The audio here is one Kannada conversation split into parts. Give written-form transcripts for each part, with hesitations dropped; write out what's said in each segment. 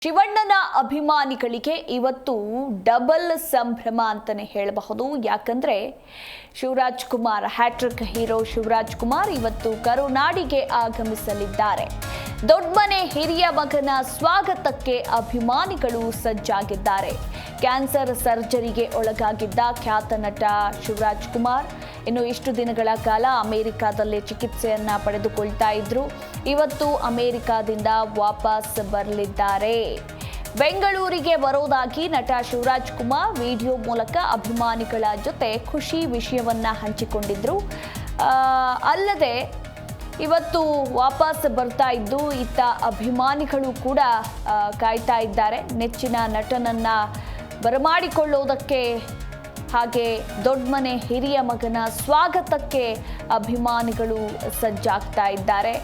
ಶಿವಣ್ಣನ ಅಭಿಮಾನಿಗಳಿಗೆ ಇವತ್ತು ಡಬಲ್ ಸಂಭ್ರಮ ಅಂತಾನೆ ಹೇಳಬಹುದು. ಯಾಕಂದ್ರೆ ಶಿವರಾಜ್ ಕುಮಾರ್, ಹ್ಯಾಟ್ರಿಕ್ ಹೀರೋ ಶಿವರಾಜ್ ಕುಮಾರ್ ಇವತ್ತು ಕರುನಾಡಿಗೆ ಆಗಮಿಸಲಿದ್ದಾರೆ. ದೊಡ್ಡಮನೆ ಹಿರಿಯ ಮಗನ ಸ್ವಾಗತಕ್ಕೆ ಅಭಿಮಾನಿಗಳು ಸಜ್ಜಾಗಿದ್ದಾರೆ. ಕ್ಯಾನ್ಸರ್ ಸರ್ಜರಿಗೆ ಒಳಗಾಗಿದ್ದ ಖ್ಯಾತ ನಟ ಶಿವರಾಜ್ ಕುಮಾರ್ ಇನ್ನು ಇಷ್ಟು ದಿನಗಳ ಕಾಲ ಅಮೆರಿಕಾದಲ್ಲೇ ಚಿಕಿತ್ಸೆಯನ್ನ ಪಡೆದುಕೊಳ್ತಾ ಇದ್ರು. ಇವತ್ತು ಅಮೆರಿಕಾದಿಂದ ವಾಪಸ್ ಬರಲಿದ್ದಾರೆ. ಬೆಂಗಳೂರಿಗೆ ಬರೋದಾಗಿ ನಟ ಶಿವರಾಜ್ ಕುಮಾರ್ ವಿಡಿಯೋ ಮೂಲಕ ಅಭಿಮಾನಿಗಳ ಜೊತೆ ಖುಷಿ ವಿಷಯವನ್ನ ಹಂಚಿಕೊಂಡಿದ್ರು. ಅಲ್ಲದೆ ಇವತ್ತು ವಾಪಸ್ ಬರ್ತಾ ಇದ್ದು ಇತ್ತ ಅಭಿಮಾನಿಗಳು ಕೂಡ ಕಾಯ್ತಾ ಇದ್ದಾರೆ. ನೆಚ್ಚಿನ ನಟನನ್ನ ಬರಮಾಡಿಕೊಳ್ಳೋದಕ್ಕೆ ಹಾಗೆ ದೊಡ್ಡಮನೆ ಹಿರಿಯ ಮಗನ ಸ್ವಾಗತಕ್ಕೆ ಅಭಿಮಾನಿಗಳು ಸಜ್ಜಾಗ್ತಾ ಇದ್ದಾರೆ.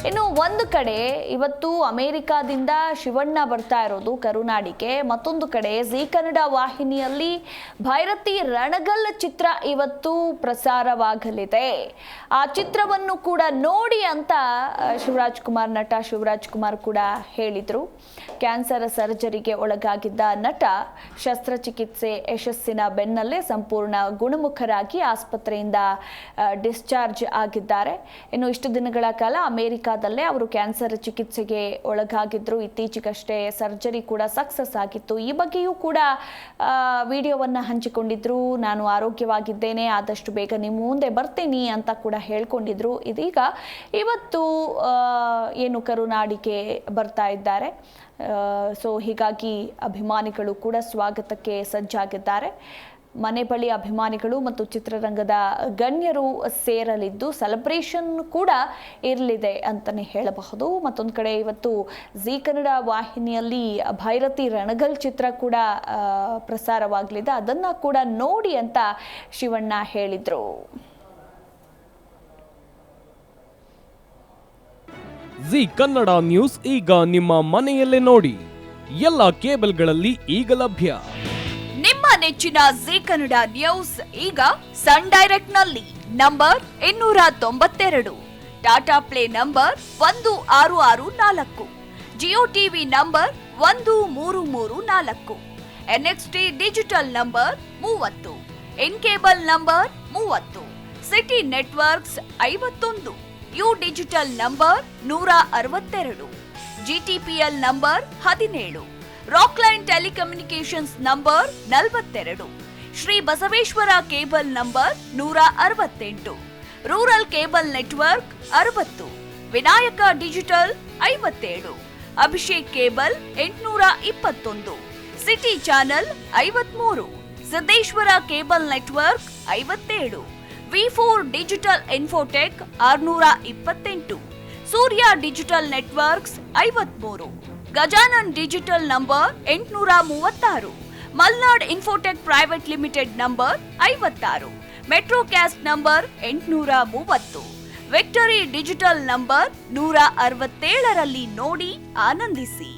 ಇನ್ನು ಒಂದು ಕಡೆ ಇವತ್ತು ಅಮೆರಿಕಾದಿಂದ ಶಿವಣ್ಣ ಬರ್ತಾ ಇರೋದು ಕರುನಾಡಿಗೆ, ಮತ್ತೊಂದು ಕಡೆ ಜೀ ಕನ್ನಡ ವಾಹಿನಿಯಲ್ಲಿ ಭೈರತಿ ರಣಗಲ್ ಚಿತ್ರ ಇವತ್ತು ಪ್ರಸಾರವಾಗಲಿದೆ. ಆ ಚಿತ್ರವನ್ನು ಕೂಡ ನೋಡಿ ಅಂತ ನಟ ಶಿವರಾಜ್ ಕುಮಾರ್ ಕೂಡ ಹೇಳಿದರು. ಕ್ಯಾನ್ಸರ್ ಸರ್ಜರಿಗೆ ಒಳಗಾಗಿದ್ದ ನಟ ಶಸ್ತ್ರಚಿಕಿತ್ಸೆ ಯಶಸ್ಸಿನ ಬೆನ್ನಲ್ಲೇ ಸಂಪೂರ್ಣ ಗುಣಮುಖರಾಗಿ ಆಸ್ಪತ್ರೆಯಿಂದ ಡಿಸ್ಚಾರ್ಜ್ ಆಗಿದ್ದಾರೆ. ಇನ್ನು ಇಷ್ಟು ದಿನಗಳ ಕಾಲ ಅಮೆರಿಕಾದಲ್ಲೇ ಅವರು ಕ್ಯಾನ್ಸರ್ ಚಿಕಿತ್ಸೆಗೆ ಒಳಗಾಗಿದ್ರು. ಇತ್ತೀಚೆಗಷ್ಟೇ ಸರ್ಜರಿ ಕೂಡ ಸಕ್ಸಸ್ ಆಗಿತ್ತು. ಈ ಬಗ್ಗೆಯೂ ಕೂಡ ವಿಡಿಯೋವನ್ನು ಹಂಚಿಕೊಂಡಿದ್ರು. ನಾನು ಆರೋಗ್ಯವಾಗಿದ್ದೇನೆ, ಆದಷ್ಟು ಬೇಗ ನಿಮ್ಮ ಮುಂದೆ ಬರ್ತೀನಿ ಅಂತ ಕೂಡ ಹೇಳ್ಕೊಂಡಿದ್ರು. ಇದೀಗ ಇವತ್ತು ಏನು ಕರುನಾಡಿಗೆ ಬರ್ತಾ ಇದ್ದಾರೆ. ಸೊ ಹೀಗಾಗಿ ಅಭಿಮಾನಿಗಳು ಕೂಡ ಸ್ವಾಗತಕ್ಕೆ ಸಜ್ಜಾಗಿದ್ದಾರೆ. ಮನೆ ಬಳಿ ಅಭಿಮಾನಿಗಳು ಮತ್ತು ಚಿತ್ರರಂಗದ ಗಣ್ಯರು ಸೇರಲಿದ್ದು ಸೆಲೆಬ್ರೇಷನ್ ಕೂಡ ಇರಲಿದೆ ಅಂತಲೇ ಹೇಳಬಹುದು. ಮತ್ತೊಂದು ಕಡೆ ಇವತ್ತು ಜೀ ಕನ್ನಡ ವಾಹಿನಿಯಲ್ಲಿ ಭೈರತಿ ರಣಗಲ್ ಚಿತ್ರ ಕೂಡ ಪ್ರಸಾರವಾಗಲಿದೆ. ಅದನ್ನು ಕೂಡ ನೋಡಿ ಅಂತ ಶಿವಣ್ಣ ಹೇಳಿದರು. ಜೀ ಕನ್ನಡ ನ್ಯೂಸ್ ಈಗ ನಿಮ್ಮ ಮನೆಯಲ್ಲೇ ನೋಡಿ. ಎಲ್ಲ ಕೇಬಲ್ಗಳಲ್ಲಿ ಈಗ ಲಭ್ಯ. ನಿಮ್ಮ ನೆಚ್ಚಿನ ಜೀ ಕನ್ನಡ ನ್ಯೂಸ್ ಈಗ ಸನ್ ಡೈರೆಕ್ಟ್ ನಲ್ಲಿ number 292, Tata Play number 1664, Jio TV number 1334, NXT digital number 30, in cable number 30, SITI networks 51, U digital number 162, GTPL number 17, Rockline telecommunications number 42, Shri Basaveshwara cable number 168, rural cable network 60, Vinayaka digital 57, Abhishek cable 821, city channel 53, Siddeshwara cable network 57, ವಿ4 digital infotech 628, Surya digital networks 53, Gajanan digital number 836, Malnad infotech private limited number 56, Metrocast number 830, victory digital number 167ರಲ್ಲಿ ನೋಡಿ ಆನಂದಿಸಿ.